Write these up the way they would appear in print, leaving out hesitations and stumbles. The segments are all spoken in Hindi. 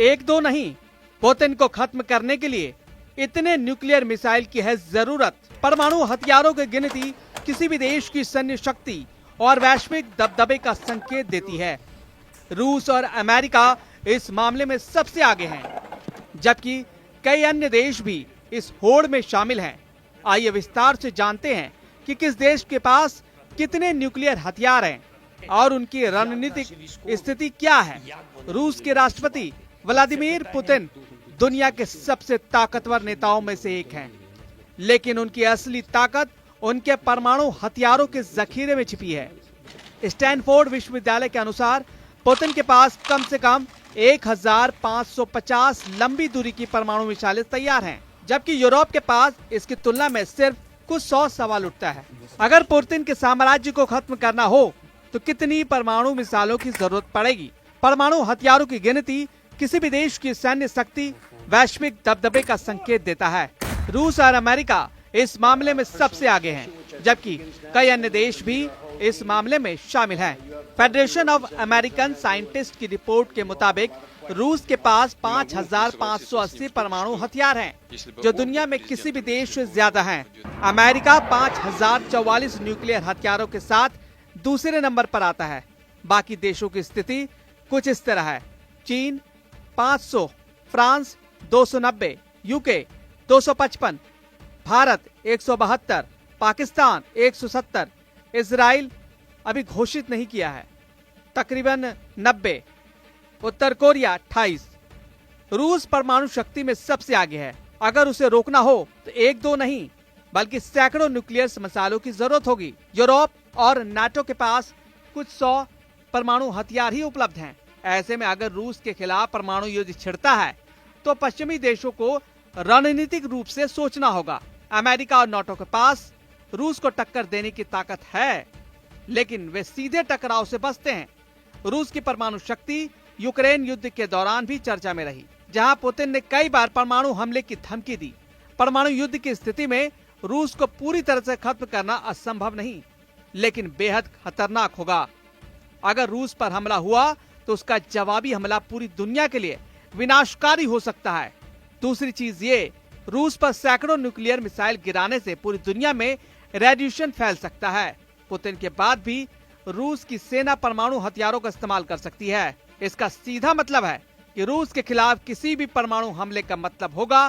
एक दो नहीं, पुतिन को खत्म करने के लिए इतने न्यूक्लियर मिसाइल की है जरूरत। परमाणु हथियारों की गिनती किसी भी देश की सैन्य शक्ति और वैश्विक दबदबे का संकेत देती है। रूस और अमेरिका इस मामले में सबसे आगे हैं, जबकि कई अन्य देश भी इस होड़ में शामिल हैं। आइए विस्तार से जानते हैं कि किस देश के पास कितने न्यूक्लियर हथियार हैं और उनकी रणनीतिक स्थिति क्या है। रूस के राष्ट्रपति व्लादिमीर पुतिन दुनिया के सबसे ताकतवर नेताओं में से एक हैं, लेकिन उनकी असली ताकत उनके परमाणु हथियारों के जखीरे में छिपी है। स्टैनफोर्ड विश्वविद्यालय के अनुसार पुतिन के पास कम से कम 1550 लंबी दूरी की परमाणु मिसाइलें तैयार हैं, जबकि यूरोप के पास इसकी तुलना में सिर्फ कुछ 100 सवाल उठता है। अगर पुतिन के साम्राज्य को खत्म करना हो तो कितनी परमाणु मिसाइलों की जरूरत पड़ेगी। परमाणु हथियारों की गिनती किसी भी देश की सैन्य शक्ति, वैश्विक दबदबे का संकेत देता है। रूस और अमेरिका इस मामले में सबसे आगे हैं, जबकि कई अन्य देश भी इस मामले में शामिल हैं। फेडरेशन ऑफ अमेरिकन साइंटिस्ट की रिपोर्ट के मुताबिक रूस के पास 5580 परमाणु हथियार हैं, जो दुनिया में किसी भी देश से ज्यादा हैं। अमेरिका 5044 न्यूक्लियर हथियारों के साथ दूसरे नंबर पर आता है। बाकी देशों की स्थिति कुछ इस तरह है: चीन 500, France 290, UK 255, Bharat 172, Pakistan 170, Israel अभी घोषित नहीं किया है, तकरीबन 90, उत्तर कोरिया 28। रूस परमाणु शक्ति में सबसे आगे है। अगर उसे रोकना हो तो एक दो नहीं बल्कि सैकड़ों न्यूक्लियर मिसाइलों की जरूरत होगी। यूरोप और नाटो के पास कुछ 100 परमाणु हथियार ही उपलब्ध हैं। ऐसे में अगर रूस के खिलाफ परमाणु युद्ध छिड़ता है तो पश्चिमी देशों को रणनीतिक रूप से सोचना होगा। अमेरिका और नाटो के पास रूस को टक्कर देने की ताकत है, लेकिन वे सीधे टकराव से बचते हैं। रूस की परमाणु शक्ति यूक्रेन युद्ध के दौरान भी चर्चा में रही, जहां पुतिन ने कई बार परमाणु हमले की धमकी दी। परमाणु युद्ध की स्थिति में रूस को पूरी तरह से खत्म करना असंभव नहीं, लेकिन बेहद खतरनाक होगा। अगर रूस पर हमला हुआ तो उसका जवाबी हमला पूरी दुनिया के लिए विनाशकारी हो सकता है। दूसरी चीज ये, रूस पर सैकड़ों न्यूक्लियर मिसाइल गिराने से पूरी दुनिया में रेडिएशन फैल सकता है। पुतिन के बाद भी रूस की सेना परमाणु हथियारों का इस्तेमाल कर सकती है। इसका सीधा मतलब है कि रूस के खिलाफ किसी भी परमाणु हमले का मतलब होगा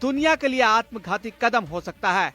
दुनिया के लिए आत्मघाती कदम हो सकता है।